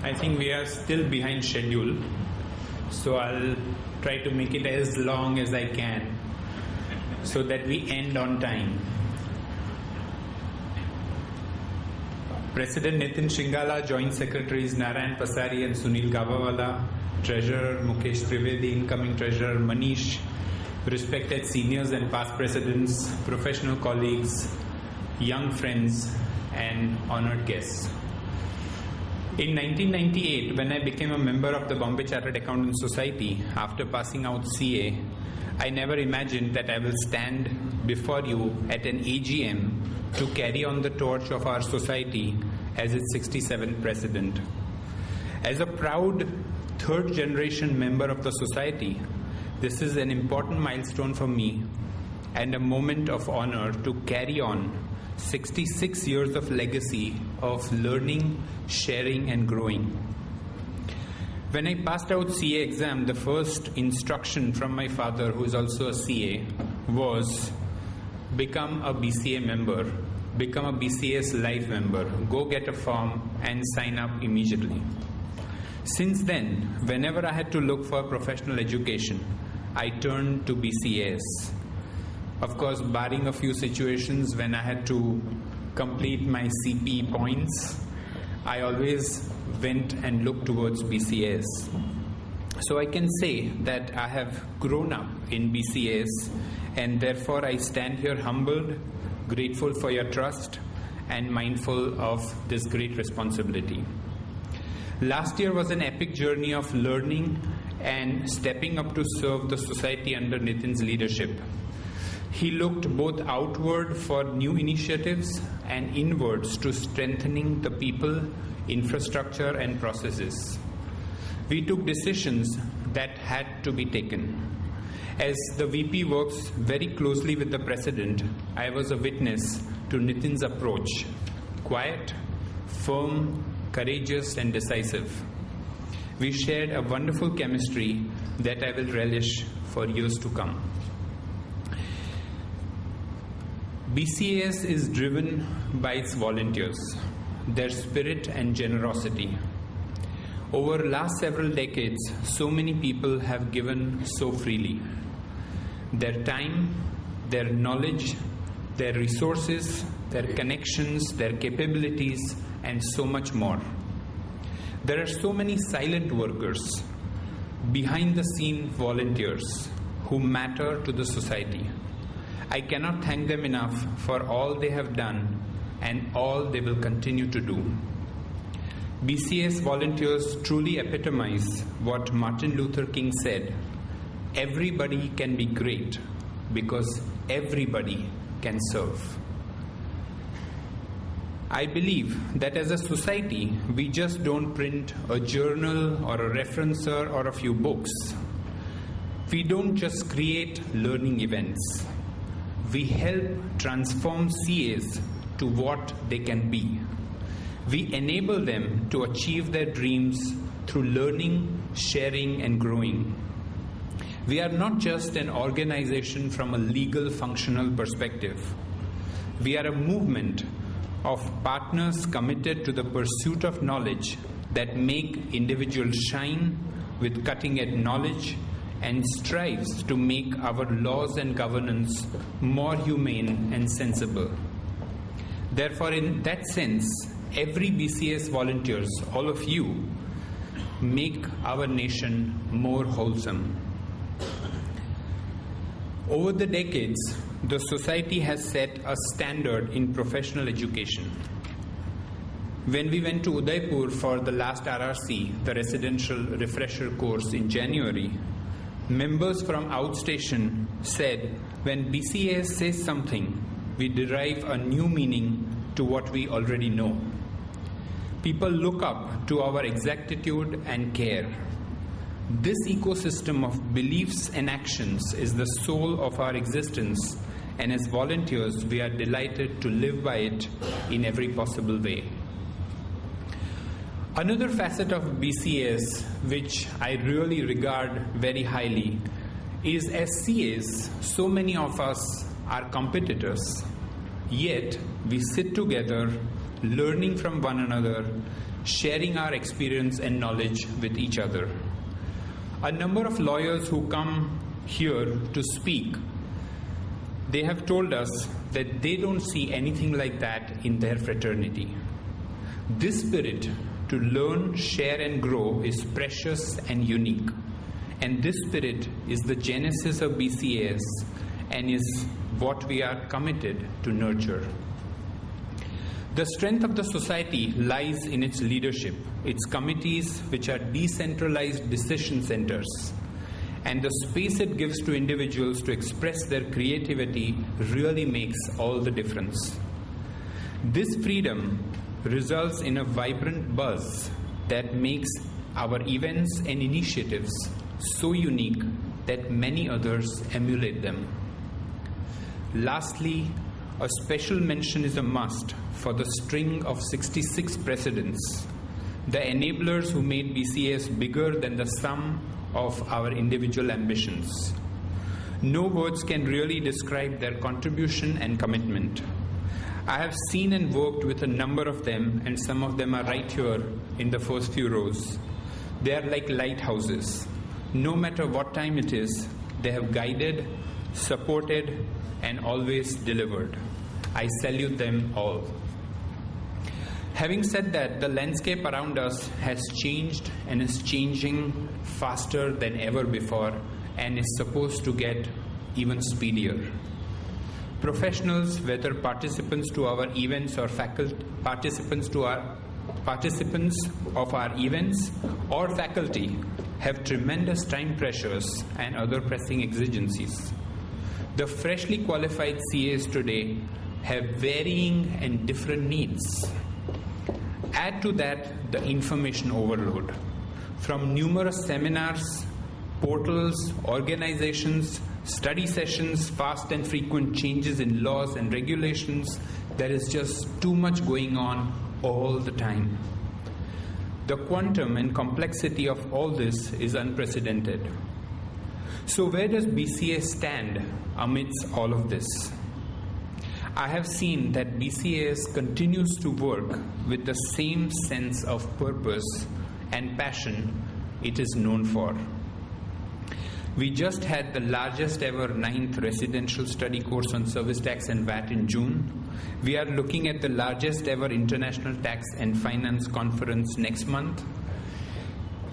I think we are still behind schedule, so I'll try to make it as long as I can so that we end on time. President Nitin Shingala, Joint Secretaries Narayan Pasari and Sunil Gavawala, Treasurer Mukesh Trivedi, Incoming Treasurer Manish, respected seniors and past presidents, professional colleagues, young friends, and honored guests. In 1998, when I became a member of the Bombay Chartered Accountants Society after passing out CA, I never imagined that I will stand before you at an AGM to carry on the torch of our society as its 67th president. As a proud third-generation member of the society, this is an important milestone for me and a moment of honor to carry on 66 years of legacy of learning, sharing, and growing. When I passed out CA exam, the first instruction from my father, who is also a CA, was become a BCA member, become a BCA's life member, go get a form and sign up immediately. Since then, whenever I had to look for professional education, I turned to BCAs. Of course, barring a few situations when I had to complete my CP points, I always went and looked towards BCAs. So I can say that I have grown up in BCAs, and therefore I stand here humbled, grateful for your trust, and mindful of this great responsibility. Last year was an epic journey of learning and stepping up to serve the society under Nitin's leadership. He looked both outward for new initiatives and inwards to strengthening the people, infrastructure, and processes. We took decisions that had to be taken. As the VP works very closely with the President, I was a witness to Nitin's approach: quiet, firm, courageous, and decisive. We shared a wonderful chemistry that I will relish for years to come. BCAS is driven by its volunteers, their spirit and generosity. Over the last several decades, so many people have given so freely. Their time, their knowledge, their resources, their connections, their capabilities, and so much more. There are so many silent workers, behind-the-scene volunteers who matter to the society. I cannot thank them enough for all they have done and all they will continue to do. BCA's volunteers truly epitomize what Martin Luther King said: everybody can be great because everybody can serve. I believe that as a society, we just don't print a journal or a referencer or a few books. We don't just create learning events. We help transform CAs to what they can be. We enable them to achieve their dreams through learning, sharing, and growing. We are not just an organization from a legal functional perspective. We are a movement of partners committed to the pursuit of knowledge that make individuals shine with cutting-edge knowledge and strives to make our laws and governance more humane and sensible. Therefore, in that sense, every BCA's volunteers, all of you, make our nation more wholesome. Over the decades, the society has set a standard in professional education. When we went to Udaipur for the last RRC, the residential refresher course in January, members from outstation said, when BCA says something, we derive a new meaning to what we already know. People look up to our exactitude and care. This ecosystem of beliefs and actions is the soul of our existence, and as volunteers, we are delighted to live by it in every possible way. Another facet of BCAs, which I really regard very highly, is as CAs, so many of us are competitors, yet we sit together, learning from one another, sharing our experience and knowledge with each other. A number of lawyers who come here to speak, they have told us that they don't see anything like that in their fraternity. This spirit to learn, share and grow is precious and unique. And this spirit is the genesis of BCAS and is what we are committed to nurture. The strength of the society lies in its leadership, its committees, which are decentralized decision centers, and the space it gives to individuals to express their creativity really makes all the difference. This freedom results in a vibrant buzz that makes our events and initiatives so unique that many others emulate them. Lastly, a special mention is a must for the string of 66 presidents, the enablers who made BCAS bigger than the sum of our individual ambitions. No words can really describe their contribution and commitment. I have seen and worked with a number of them, and some of them are right here in the first few rows. They are like lighthouses. No matter what time it is, they have guided, supported, and always delivered. I salute them all. Having said that, the landscape around us has changed and is changing faster than ever before and is supposed to get even speedier. Professionals, whether participants to our events or participants of our events or faculty, have tremendous time pressures and other pressing exigencies. The freshly qualified CAs today have varying and different needs. Add to that the information overload. From numerous seminars, portals, organizations, study sessions, fast and frequent changes in laws and regulations, there is just too much going on all the time. The quantum and complexity of all this is unprecedented. So where does BCA stand amidst all of this? I have seen that BCAS continues to work with the same sense of purpose and passion it is known for. We just had the largest ever 9th residential study course on service tax and VAT in June. We are looking at the largest ever international tax and finance conference next month.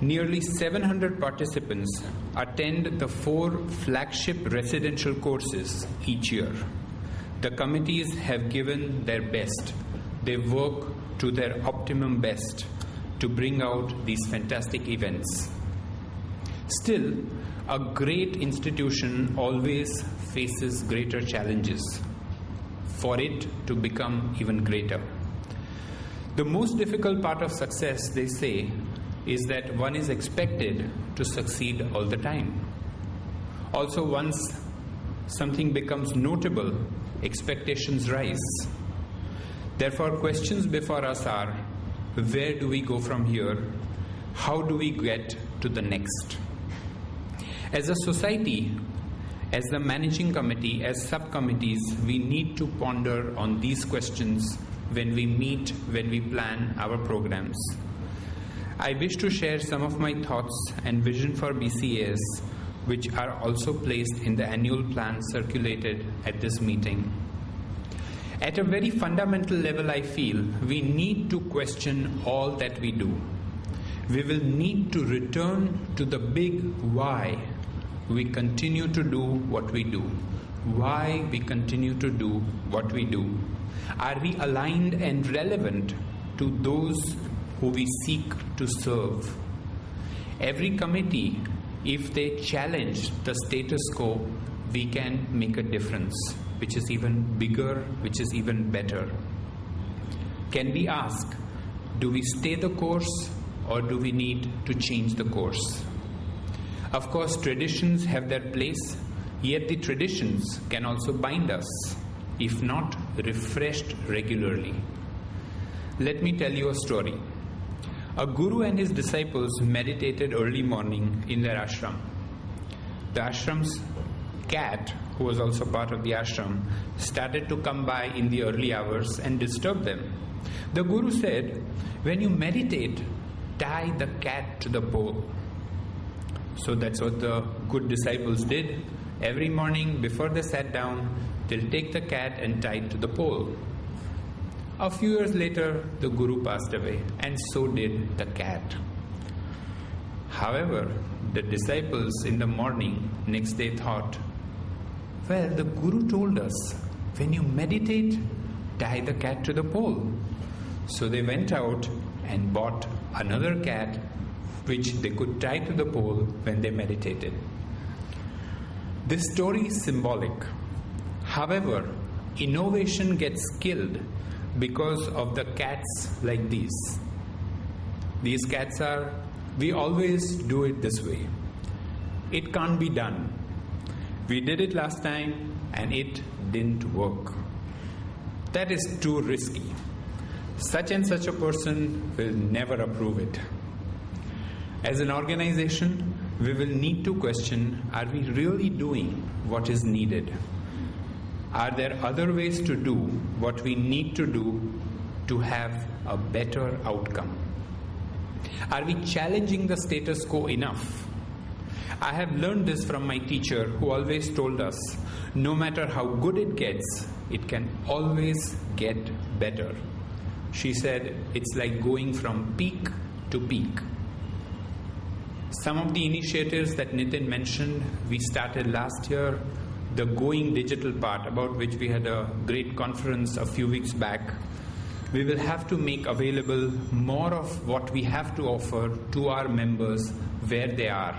Nearly 700 participants attend the 4 flagship residential courses each year. The committees have given their best. They work to their optimum best to bring out these fantastic events. Still, a great institution always faces greater challenges for it to become even greater. The most difficult part of success, they say, is that one is expected to succeed all the time. Also, once something becomes notable, expectations rise. Therefore, questions before us are, where do we go from here? How do we get to the next? As a society, as the managing committee, as subcommittees, we need to ponder on these questions when we meet, when we plan our programs. I wish to share some of my thoughts and vision for BCAS, which are also placed in the annual plan circulated at this meeting. At a very fundamental level, I feel we need to question all that we do. We will need to return to the big why we continue to do what we do. Why we continue to do what we do. Are we aligned and relevant to those who we seek to serve? Every committee, if they challenge the status quo, we can make a difference, which is even bigger, which is even better. Can we ask, do we stay the course or do we need to change the course? Of course, traditions have their place, yet the traditions can also bind us, if not refreshed regularly. Let me tell you a story. A guru and his disciples meditated early morning in their ashram. The ashram's cat, who was also part of the ashram, started to come by in the early hours and disturb them. The Guru said, when you meditate, tie the cat to the pole. So that's what the good disciples did. Every morning before they sat down, they'll take the cat and tie it to the pole. A few years later, the Guru passed away, and so did the cat. However, the disciples in the morning, next day thought, well, the Guru told us, when you meditate, tie the cat to the pole. So they went out and bought another cat which they could tie to the pole when they meditated. This story is symbolic. However, innovation gets killed because of the cats like these. These cats are, we always do it this way. It can't be done. We did it last time and it didn't work. That is too risky. Such and such a person will never approve it. As an organization, we will need to question, are we really doing what is needed? Are there other ways to do what we need to do to have a better outcome? Are we challenging the status quo enough? I have learned this from my teacher, who always told us, no matter how good it gets, it can always get better. She said, it's like going from peak to peak. Some of the initiatives that Nitin mentioned, we started last year, the Going Digital part, about which we had a great conference a few weeks back. We will have to make available more of what we have to offer to our members where they are.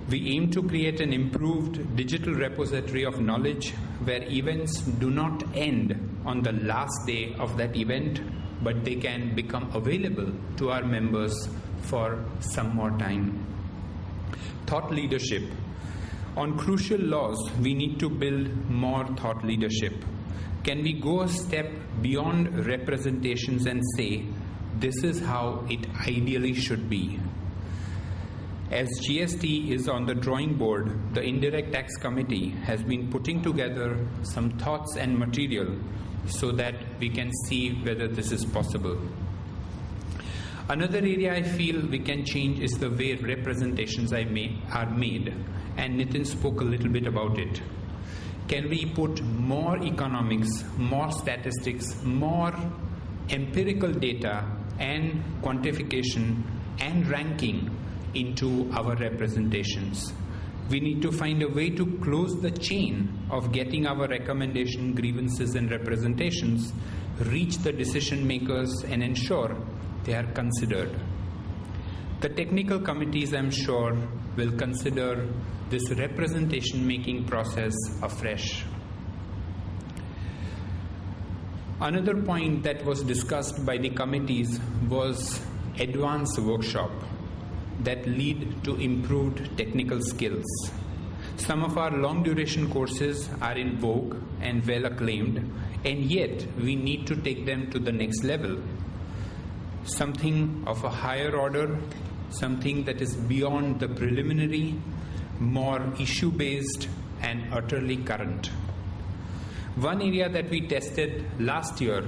We aim to create an improved digital repository of knowledge where events do not end on the last day of that event, but they can become available to our members for some more time. Thought leadership. On crucial laws, we need to build more thought leadership. Can we go a step beyond representations and say, this is how it ideally should be? As GST is on the drawing board, the Indirect Tax Committee has been putting together some thoughts and material so that we can see whether this is possible. Another area I feel we can change is the way representations are made, and Nitin spoke a little bit about it. Can we put more economics, more statistics, more empirical data and quantification and ranking into our representations? We need to find a way to close the chain of getting our recommendation, grievances and representations, reach the decision makers and ensure they are considered. The technical committees, I'm sure, will consider this representation making process afresh. Another point that was discussed by the committees was advanced workshop that lead to improved technical skills. Some of our long duration courses are in vogue and well acclaimed, and yet we need to take them to the next level. Something of a higher order, something that is beyond the preliminary, more issue-based and utterly current. One area that we tested last year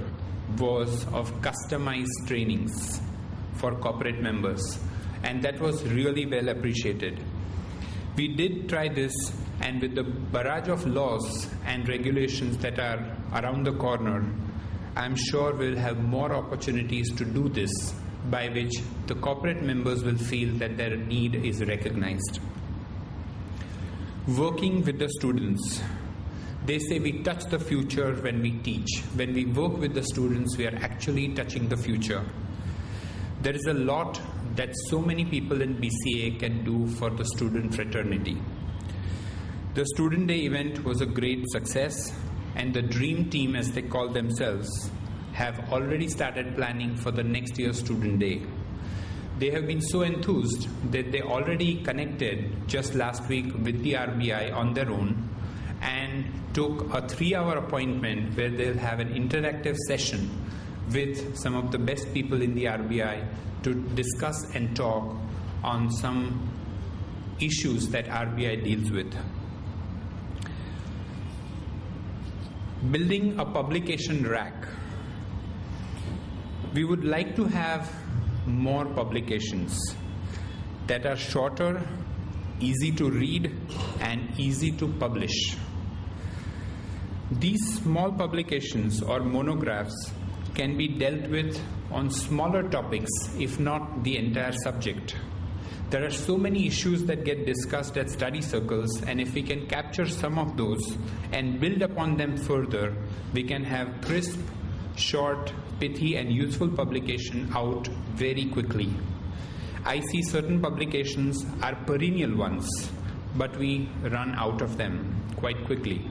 was of customized trainings for corporate members, and that was really well appreciated. We did try this, and with the barrage of laws and regulations that are around the corner, I'm sure we'll have more opportunities to do this, by which the corporate members will feel that their need is recognized. Working with the students. They say we touch the future when we teach. When we work with the students, we are actually touching the future. There is a lot that so many people in BCA can do for the student fraternity. The Student Day event was a great success, and the Dream Team, as they call themselves, have already started planning for the next year's Student Day. They have been so enthused that they already connected just last week with the RBI on their own and took a 3-hour appointment where they'll have an interactive session with some of the best people in the RBI to discuss and talk on some issues that RBI deals with. Building a publication rack. We would like to have more publications that are shorter, easy to read, and easy to publish. These small publications or monographs can be dealt with on smaller topics, if not the entire subject. There are so many issues that get discussed at study circles, and if we can capture some of those and build upon them further, we can have crisp, short, pithy, and useful publication out very quickly. I see certain publications are perennial ones, but we run out of them quite quickly.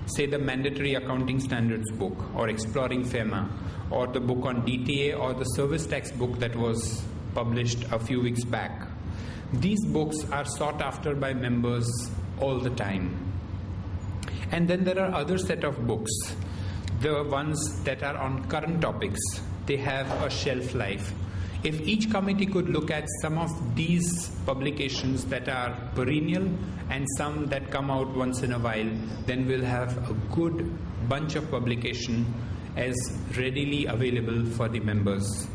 Say the Mandatory Accounting Standards book, or Exploring FEMA, or the book on DTA, or the service tax book that was published a few weeks back. These books are sought after by members all the time. And then there are other set of books, the ones that are on current topics. They have a shelf life. If each committee could look at some of these publications that are perennial and some that come out once in a while, then we'll have a good bunch of publication as readily available for the members.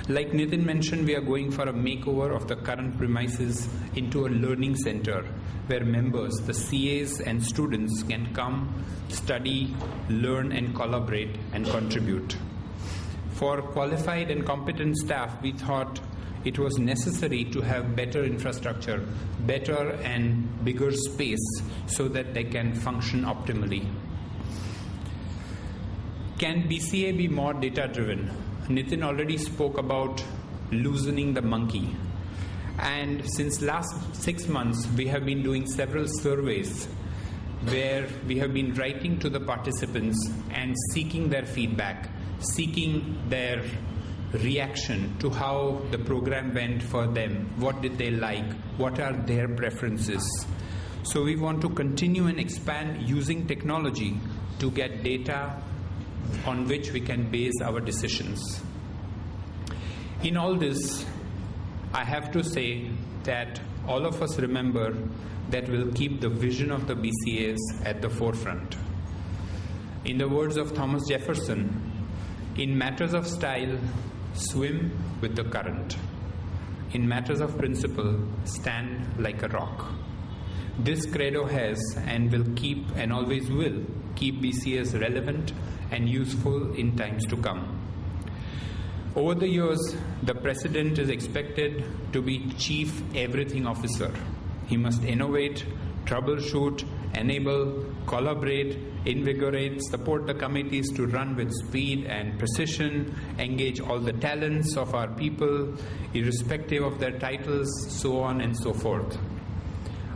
Like Nitin mentioned, we are going for a makeover of the current premises into a learning center where members, the CAs and students, can come, study, learn and collaborate and contribute. For qualified and competent staff, we thought it was necessary to have better infrastructure, better and bigger space so that they can function optimally. Can BCA be more data-driven? Nitin already spoke about loosening the monkey. And since last 6 months, we have been doing several surveys where we have been writing to the participants and seeking their feedback, seeking their reaction to how the program went for them, what did they like, what are their preferences. So we want to continue and expand using technology to get data on which we can base our decisions. In all this, I have to say that all of us remember that we'll keep the vision of the BCAs at the forefront. In the words of Thomas Jefferson, in matters of style, swim with the current. In matters of principle, stand like a rock. This credo has and will keep and always will keep BCAs relevant and useful in times to come. Over the years, the President is expected to be Chief Everything Officer. He must innovate, troubleshoot, enable, collaborate, invigorate, support the committees to run with speed and precision, engage all the talents of our people, irrespective of their titles, so on and so forth.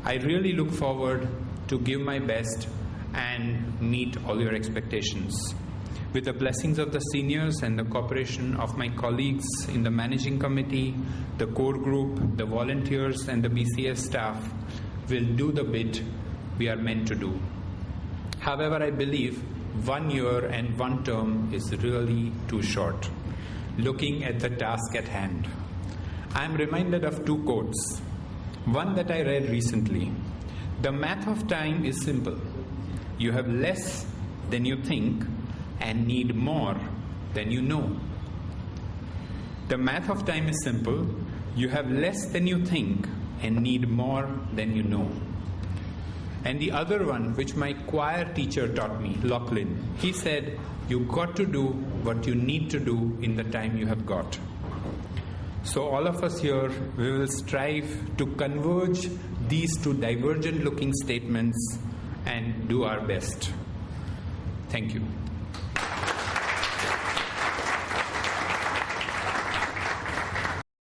I really look forward to give my best and meet all your expectations. With the blessings of the seniors and the cooperation of my colleagues in the managing committee, the core group, the volunteers and the BCS staff, will do the bit we are meant to do. However, I believe 1 year and 1 term is really too short. Looking at the task at hand, I am reminded of 2 quotes. One that I read recently. The math of time is simple. You have less than you think and need more than you know. The math of time is simple. You have less than you think and need more than you know. And the other one, which my choir teacher taught me, Lachlan, he said, you've got to do what you need to do in the time you have got. So all of us here, we will strive to converge these 2 divergent looking statements and do our best. Thank you.